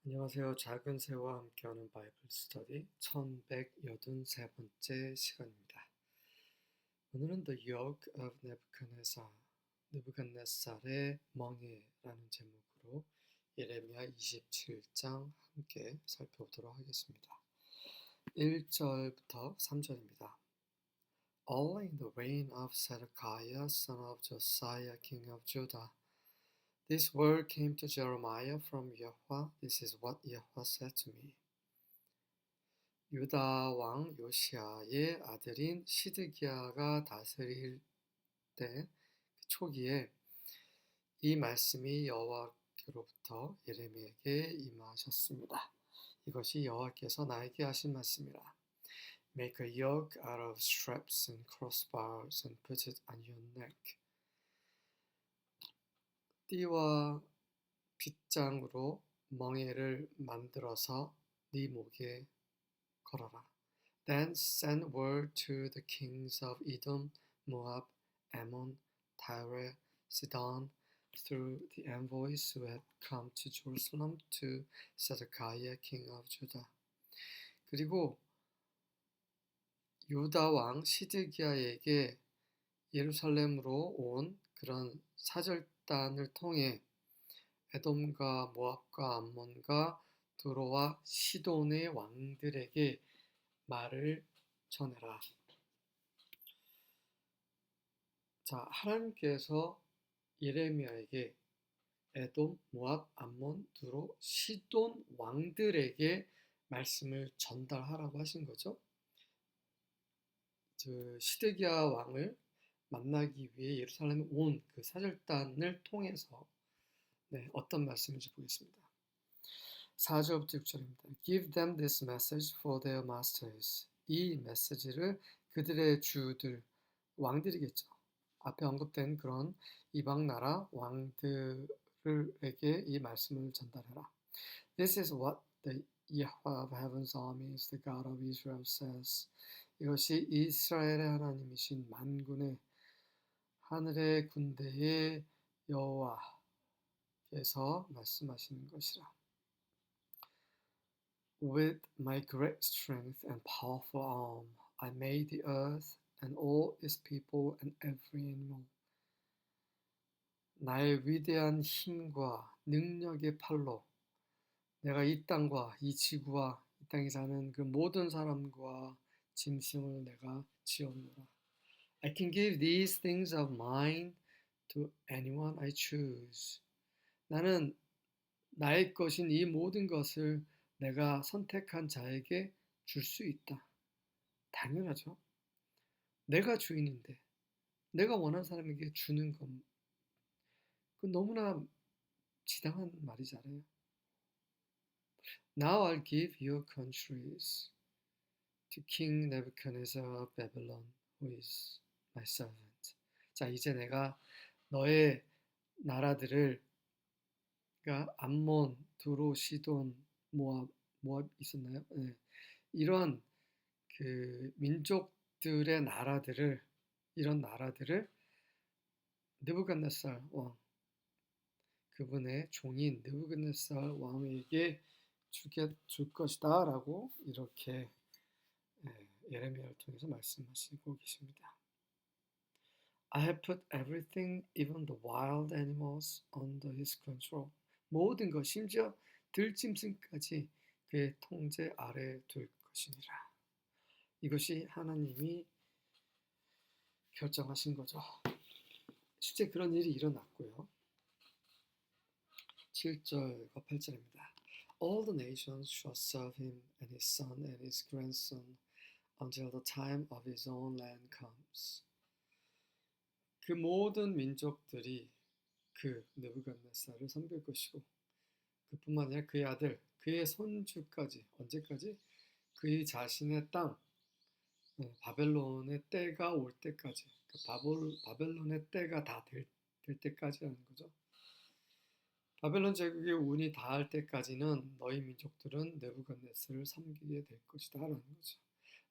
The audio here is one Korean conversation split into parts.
안녕하세요. 작은 새와 함께하는 바이블 스터디 1183번째 시간입니다. 오늘은 The Yoke of Nebuchadnezzar, 느부갓네살의 멍에라는 제목으로 예레미야 27장 함께 살펴보도록 하겠습니다. 1절부터 3절입니다. All in the reign of Zedekiah, son of Josiah, king of Judah, this word came to Jeremiah from Yahweh. This is what Yahweh said to me. 유다 왕 요시야의 아들인 시드기야가 다스릴 때 초기에 이 말씀이 여호와께로부터 예레미야에게 임하셨습니다. 이것이 여호와께서 나에게 하신 말씀이라. Make a yoke out of straps and crossbars and put it on your neck. 띠와 빗장으로 멍에를 만들어서 네 목에 걸어라. Then send word to the kings of Edom, Moab, Ammon, Tyre, Sidon, through the envoys who had come to Jerusalem to Zedekiah, king of Judah. 그리고 유다 왕 시드기야에게 예루살렘으로 온 그런 사절단을 통해 에돔과 모압과 암몬과 두로와 시돈의 왕들에게 말을 전해라. 자, 하나님께서 예레미야에게 에돔, 모압, 암몬, 두로, 시돈 왕들에게 말씀을 전달하라고 하신 거죠. 시드기야 왕을 만나기 위해 예루살렘에 온 그 사절단을 통해서 어떤 말씀인지 보겠습니다. 4절부터 6절입니다. Give them this message for their masters. 이 메시지를 그들의 주들, 왕들이겠죠. 앞에 언급된 그런 이방 나라 왕들에게 이 말씀을 전달해라. This is what the Yahweh of heaven's armies, the God of Israel says. 이것이 이스라엘의 하나님이신 만군의 하늘의 군대의 여호와께서 말씀하시는 것이라. With my great strength and powerful arm, I made the earth and all its people and every animal. 나의 위대한 힘과 능력의 팔로 내가 이 땅과 이 지구와 이 땅에 사는 그 모든 사람과 짐승을 내가 지었노라. I can give these things of mine to anyone I choose. 나는 나의 것인 이 모든 것을 내가 선택한 자에게 줄 수 있다. 당연하죠. 내가 주인인데 내가 원하는 사람에게 주는 건 그 너무나 지당한 말이잖아요. Now I'll give your countries to King Nebuchadnezzar of Babylon, who is my servant. 자, 이제 내가 너의 나라들을, 그러니까 암몬, 두로, 시돈, 모압 있었나요? 네. 이런 그 민족들의 나라들을, 이런 나라들을 느부갓네살 왕, 그분의 종인 느부갓네살 왕에게 줄 것이다 라고 이렇게 예레미야를 통해서 말씀하시고 계십니다. I have put everything, even the wild animals, under his control. 모든 것, 심지어 들짐승까지 그의 통제 아래에 둘 것이니라. 이것이 하나님이 결정하신 거죠. 실제 그런 일이 일어났고요. 7절과 8절입니다. All the nations shall serve him and his son and his grandson until the time of his own land comes. 그 모든 민족들이 그 느부갓네살을 섬길 것이고 그뿐만 아니라 그의 아들, 그의 손주까지, 언제까지? 그의 자신의 땅, 바벨론의 때가 올 때까지, 그 바벨론의 때가 다 될 때까지 하는 거죠. 바벨론 제국의 운이 닿을 때까지는 너희 민족들은 느부갓네살을 섬기게 될 것이다 라는 거죠.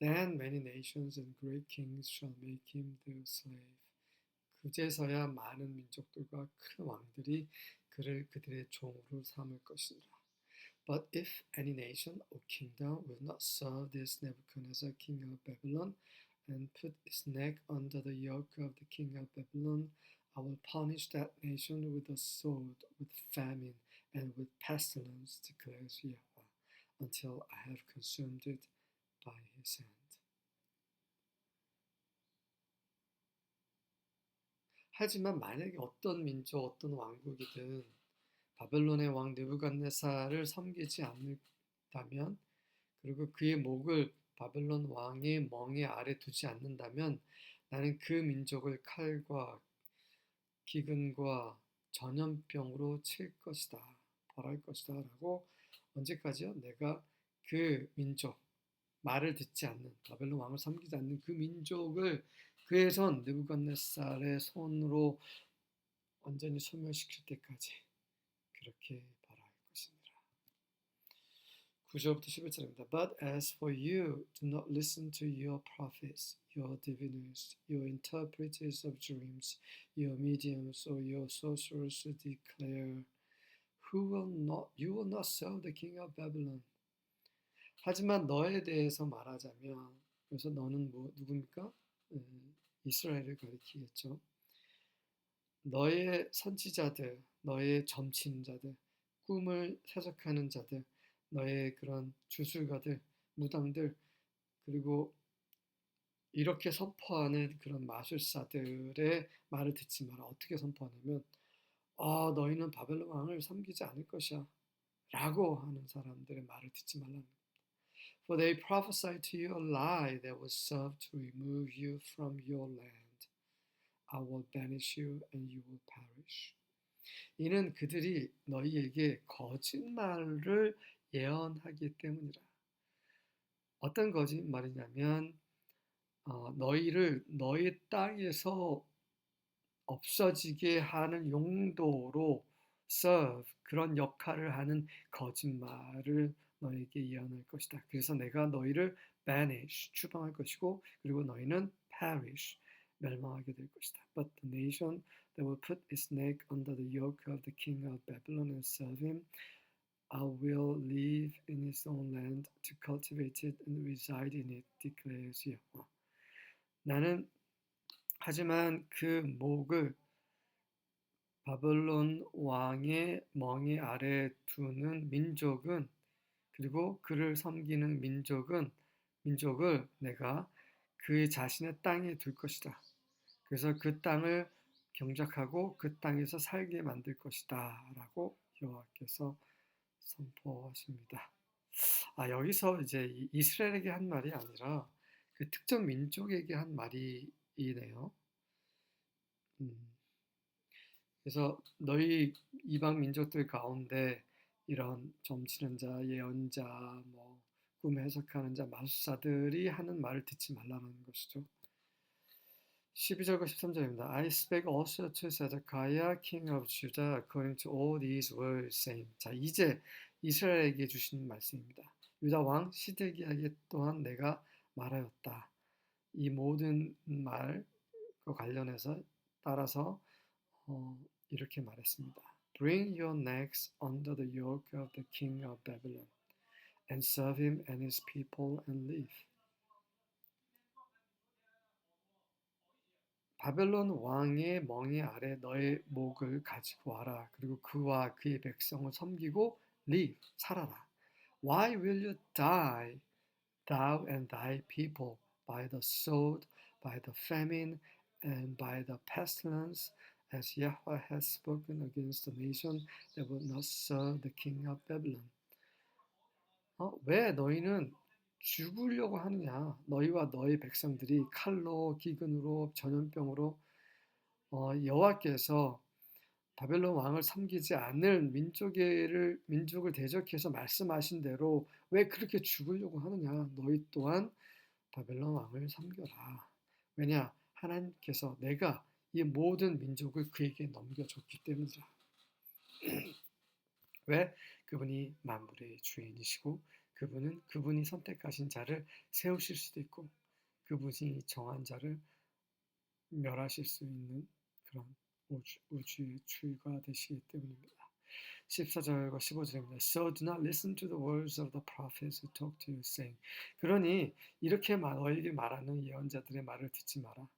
Then many nations and great kings shall make him their slave. 그제서야 많은 민족들과 큰 왕들이 그를 그들의 종으로 삼을 것이니라. But if any nation or kingdom will not serve this Nebuchadnezzar, king of Babylon, and put its neck under the yoke of the king of Babylon, I will punish that nation with a sword, with famine, and with pestilence, declares Yahweh, until I have consumed it by his hand. 하지만 만약에 어떤 민족, 어떤 왕국이든 바벨론의 왕 느부갓네살을 섬기지 않는다면, 그리고 그의 목을 바벨론 왕의 멍에 아래 두지 않는다면 나는 그 민족을 칼과 기근과 전염병으로 칠 것이다, 벌할 것이다 라고. 언제까지요? 내가 그 민족, 말을 듣지 않는, 바벨론 왕을 섬기지 않는 그 민족을 그의 손 느부갓네살의 손으로 완전히 소멸시킬 때까지 그렇게 벌할 것입니다. 9절부터 11절입니다. But as for you, do not listen to your prophets, your diviners, your interpreters of dreams, your mediums, or your sorcerers who declare, you will not serve the king of Babylon. 하지만 너에 대해서 말하자면, 그래서 너는 누굽니까? 이스라엘을 가리키겠죠. 너의 선지자들, 너의 점친자들, 꿈을 해석하는 자들, 너의 그런 주술가들, 무당들, 그리고 이렇게 선포하는 그런 마술사들의 말을 듣지 마라. 어떻게 선포하냐면 너희는 바벨론 왕을 섬기지 않을 것이야 라고 하는 사람들의 말을 듣지 말라는 겁니다. For they prophesy to you a lie that will serve to remove you from your land. I will banish you and you will perish. 이는 그들이 너희에게 거짓말을 예언하기 때문이라. 어떤 거짓말이냐면 너희를 너희 땅에서 없어지게 하는 용도로 serve, 그런 역할을 하는 거짓말을 너희에게 예언할 것이다. 그래서 내가 너희를 banish, 추방할 것이고, 그리고 너희는 perish, 멸망하게 될 것이다. But the nation that will put its neck under the yoke of the king of Babylon and serve him, I will live in his own land to cultivate it and reside in it, declares Yahweh. 나는 하지만 그 목을 바벨론 왕의 멍에 아래 두는 민족은, 그리고 그를 섬기는 민족을 내가 그 자신의 땅에 둘 것이다. 그래서 그 땅을 경작하고 그 땅에서 살게 만들 것이다 라고 여호와께서 선포하십니다. 여기서 이제 이스라엘에게 한 말이 아니라 그 특정 민족에게 한 말이네요. 그래서 너희 이방 민족들 가운데 이런 점치는 자, 예언자, 꿈 해석하는 자, 마술사들이 하는 말을 듣지 말라는 것이죠. 12절과 13절입니다. I spake also to Zedekiah, king of Judah, according to all these words, saying. 자, 이제 이스라엘에게 주신 말씀입니다. 유다 왕 시드기야에게 또한 내가 말하였다. 이 모든 말과 관련해서 따라서 이렇게 말했습니다. Bring your necks under the yoke of the king of Babylon, and serve him and his people and live. 바벨론 왕의 멍에 아래 너의 목을 가지고 와라. 그리고 그와 그의 백성을 섬기고 live, 살아라. Why will you die, thou and thy people, by the sword, by the famine, and by the pestilence, as Yahweh has spoken against the nation that will not serve the king of Babylon. 왜 너희는 죽으려고 하느냐? 너희와 너희 백성들이 칼로, 기근으로, 전염병으로 여호와께서 바벨론 왕을 섬기지 않을 민족을 대적해서 말씀하신 대로 왜 그렇게 죽으려고 하느냐? 너희 또한 바벨론 왕을 섬겨라. 왜냐? 하나님께서 내가 이 모든 민족을 그에게 넘겨줬기 때문이라. 왜? 그분이 만물의 주인이시고 그분이 선택하신 자를 세우실 수도 있고 그분이 정한 자를 멸하실 수 있는 그런 우주의 주가 되시기 때문입니다. 14절과 15절입니다. So do not listen to the words of the prophets who talk to you, saying. 그러니 이렇게 너에게 말하는 예언자들의 말을 듣지 마라.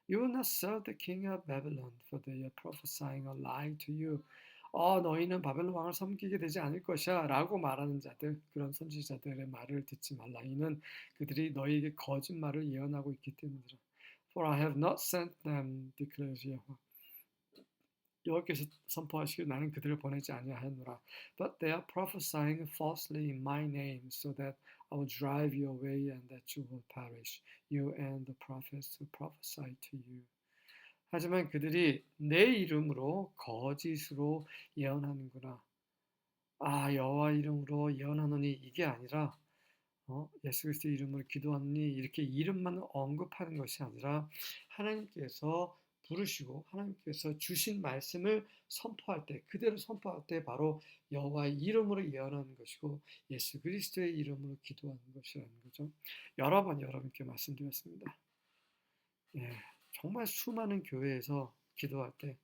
You will not serve the king of Babylon, for they are prophesying a lie to you. 너희는 바벨론 왕을 섬기게 되지 않을 것이야 라고 말하는 자들, 그런 선지자들의 말을 듣지 말라. 이는 그들이 너희에게 거짓말을 예언하고 있기 때문이라. For I have not sent them, declares Yahweh. 여호와께서 선포하시기를 나는 그들을 보내지 아니하였노라. But they are prophesying falsely in my name, so that I will drive you away and that you will perish, you and the prophets who prophesy to you. 하지만 그들이 내 이름으로 거짓으로 예언하는구나. 여호와 이름으로 예언하노니 이게 아니라 예수 그리스도 이름으로 기도하노니 이렇게 이름만 언급하는 것이 아니라 하나님께서 부르시고 하나님께서 주신 말씀을 선포할 때, 그대로 선포할 때 바로 여호와의 이름으로 예언하는 것이고 예수 그리스도의 이름으로 기도하는 것이라는 거죠. 여러 번 여러분께 말씀드렸습니다. 정말 수많은 교회에서 기도할 때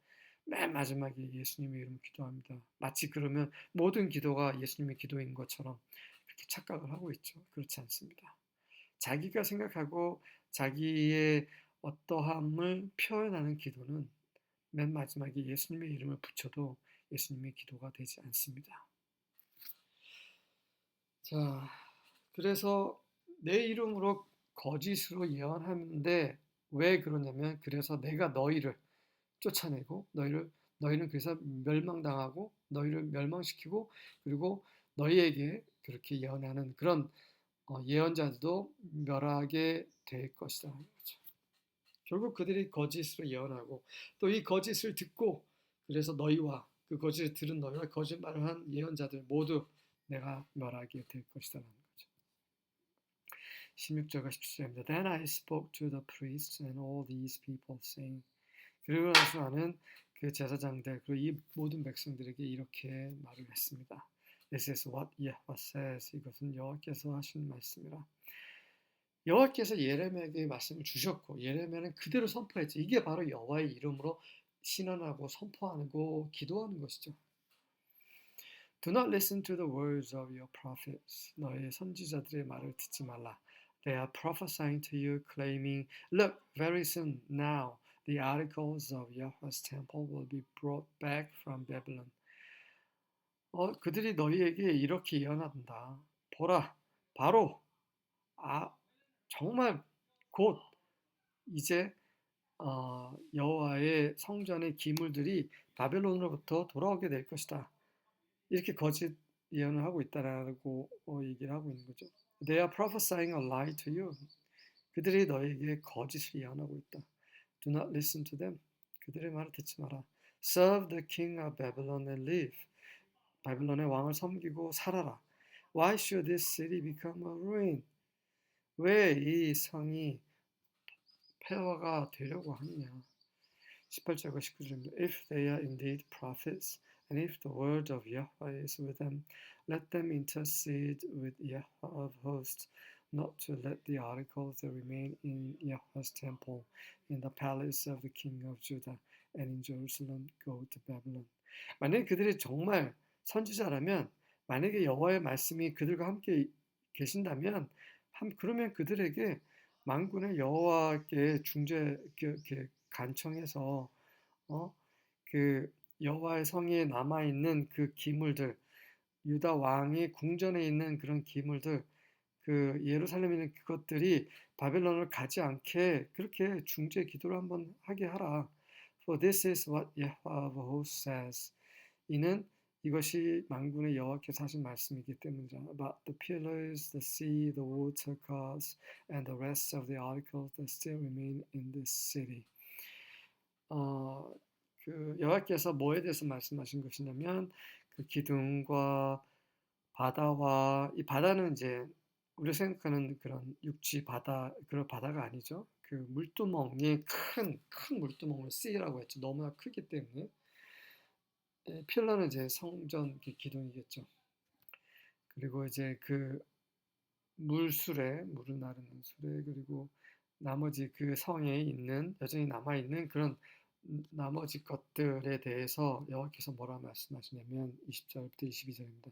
맨 마지막에 예수님의 이름으로 기도합니다. 마치 그러면 모든 기도가 예수님의 기도인 것처럼 그렇게 착각을 하고 있죠. 그렇지 않습니다. 자기가 생각하고 자기의 어떠함을 표현하는 기도는 맨 마지막에 예수님의 이름을 붙여도 예수님의 기도가 되지 않습니다. 자, 그래서 내 이름으로 거짓으로 예언하는데 왜 그러냐면 그래서 내가 너희를 쫓아내고 너희는 그래서 멸망당하고 너희를 멸망시키고 그리고 너희에게 그렇게 예언하는 그런 예언자들도 멸하게 될 것이다. 결국 그들이 거짓으로 예언하고 또 이 거짓을 듣고 그래서 너희와 그 거짓을 들은 너희와 거짓말을 한 예언자들 모두 내가 멸하게 될 것이라는 거죠. 16절과 17절입니다. Then I spoke to the priests and all these people saying. 그리고 나서 나는 그 제사장들 그리고 이 모든 백성들에게 이렇게 말을 했습니다. This is what Yahweh says. 이것은 여호와께서 하신 말씀이라. 여호와께서 예레미야에게 말씀을 주셨고 예레미야는 그대로 선포했죠. 이게 바로 여호와의 이름으로 신원하고 선포하고 기도하는 것이죠. Do not listen to the words of your prophets. 너의 선지자들의 말을 듣지 말라. They are prophesying to you, claiming, look, very soon now the articles of Yahweh's temple will be brought back from Babylon. 그들이 너희에게 이렇게 예언한다. 보라, 바로 정말 곧 이제 여호와의 성전의 기물들이 바벨론으로부터 돌아오게 될 것이다. 이렇게 거짓 예언을 하고 있다라고 얘기를 하고 있는 거죠. They are prophesying a lie to you. 그들이 너에게 거짓을 예언하고 있다. Do not listen to them. 그들의 말을 듣지 마라. Serve the king of Babylon and live. 바벨론의 왕을 섬기고 살아라. Why should this city become a ruin? 왜 이 성이 폐허가 되려고 하느냐. 18절과 19절입니다. If they are indeed prophets, and if the word of Yahweh is with them, let them intercede with Yahweh of hosts, not to let the articles that remain in Yahweh's temple, in the palace of the king of Judah, and in Jerusalem go to Babylon. 만약에 그들이 정말 선지자라면, 만약에 여호와의 말씀이 그들과 함께 계신다면, 그러면 그들에게 만군의 여호와께 간청해서 그 여호와의 성에 남아 있는 그 기물들, 유다 왕의 궁전에 있는 그런 기물들, 그 예루살렘에 있는 그것들이 바벨론을 가지 않게 그렇게 중재 기도를 한번 하게 하라. For this is what Yahweh of hosts says. 이것이 만군의 여호와께서 하신 말씀이기 때문이다. About the pillars, the sea, the water carts, and the rest of the articles that still remain in this city. 그 여호와께서 뭐에 대해서 말씀하신 것이냐면 그 기둥과 바다와 이 바다는 이제 우리가 생각하는 그런 육지 바다 그런 바다가 아니죠. 그 물두멍이 큰 물두멍을 sea라고 했죠. 너무나 크기 때문에. 필러는 이제 성전 기둥이겠죠. 그리고 이제 그 물을 나르는 수레 그리고 나머지 그 성에 있는 여전히 남아 있는 그런 나머지 것들에 대해서 여호와께서 뭐라 말씀하시냐면 20절부터 22절입니다.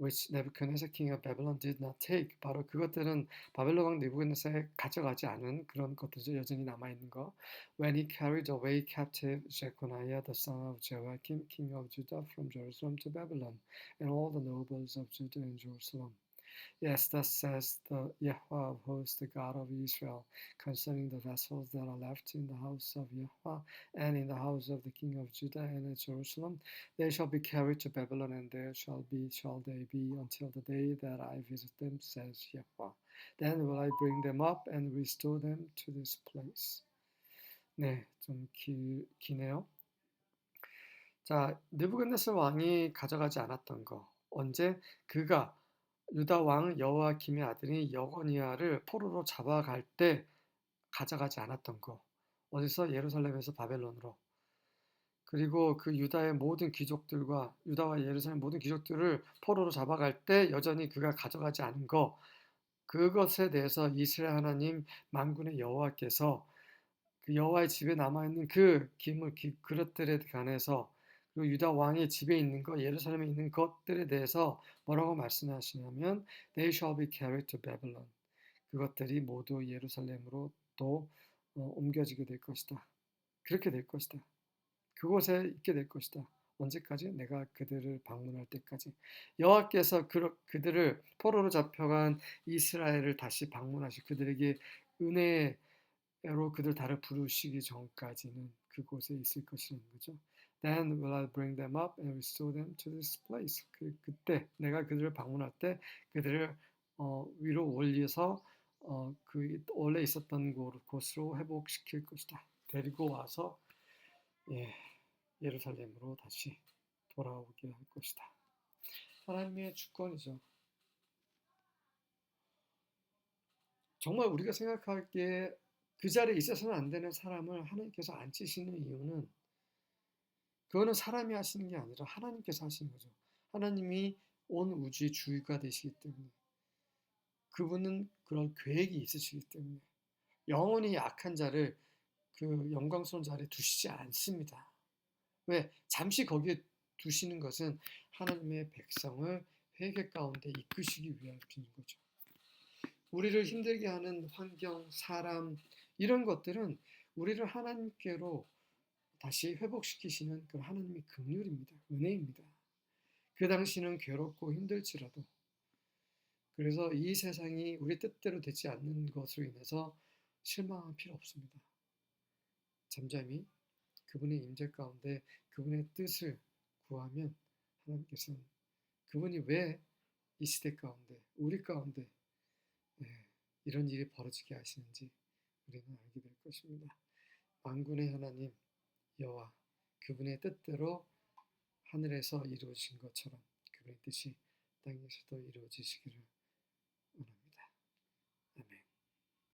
Which Nebuchadnezzar king of Babylon did not take. 바로 그것들은 바벨론 왕 느부갓네살이 가져가지 않은 그런 것들이 여전히 남아 있는 거. When he carried away captive Jeconiah the son of Jehoiakim king of Judah from Jerusalem to Babylon, and all the nobles of Judah and Jerusalem. Yes, thus says the Yahweh of hosts, the God of Israel, concerning the vessels that are left in the house of Yahweh and in the house of the king of Judah and at Jerusalem. They shall be carried to Babylon, and there shall they be until the day that I visit them, says Yahweh. Then will I bring them up and restore them to this place. 네, 좀 기네요. 자, 느부갓네살 왕이 가져가지 않았던 거. 언제? 그가 유다 왕 여호야김의 아들인 여거니아를 포로로 잡아갈 때 가져가지 않았던 거. 어디서? 예루살렘에서 바벨론으로. 그리고 그 유다의 모든 귀족들과 유다와 예루살렘 모든 귀족들을 포로로 잡아갈 때 여전히 그가 가져가지 않은 거. 그것에 대해서 이스라엘 하나님 만군의 여호와께서 그 여호와의 집에 남아있는 그 기물, 그릇들에 관해서 그리고 유다 왕의 집에 있는 것, 예루살렘에 있는 것들에 대해서 뭐라고 말씀하시냐면 They shall be carried to Babylon. 그것들이 모두 예루살렘으로 또 옮겨지게 될 것이다. 그렇게 될 것이다. 그곳에 있게 될 것이다. 언제까지? 내가 그들을 방문할 때까지. 여호와께서 그들을 포로로 잡혀간 이스라엘을 다시 방문하시 그들에게 은혜로 그들 다를 부르시기 전까지는 그곳에 있을 것이라는 거죠. Then will I bring them up and restore them to this place. 그때 내가 그들을 방문할 때 그들을 위로 올려서 그 원래 있었던 곳으로 회복시킬 것이다. 데리고 와서 예루살렘으로 다시 돌아오게 할 것이다. 하나님의 주권이죠. 정말 우리가 생각하기에 그 자리에 있어서는 안 되는 사람을 하나님께서 앉히시는 이유는 그거는 사람이 하시는 게 아니라 하나님께서 하시는 거죠. 하나님이 온 우주의 주가 되시기 때문에 그분은 그런 계획이 있으시기 때문에 영원히 약한 자를 그 영광스러운 자리에 두시지 않습니다. 왜? 잠시 거기에 두시는 것은 하나님의 백성을 회개 가운데 이끄시기 위함인 거죠. 우리를 힘들게 하는 환경, 사람 이런 것들은 우리를 하나님께로 다시 회복시키시는 그 하나님의 긍휼입니다. 은혜입니다. 그 당시는 괴롭고 힘들지라도 그래서 이 세상이 우리 뜻대로 되지 않는 것으로 인해서 실망할 필요 없습니다. 잠잠히 그분의 임재 가운데 그분의 뜻을 구하면 하나님께서는 그분이 왜 이 시대 가운데 우리 가운데 이런 일이 벌어지게 하시는지 우리는 알게 될 것입니다. 만군의 하나님 여호와 그분의 뜻대로 하늘에서 이루어진 것처럼 그분의 뜻이 땅에서도 이루어지시기를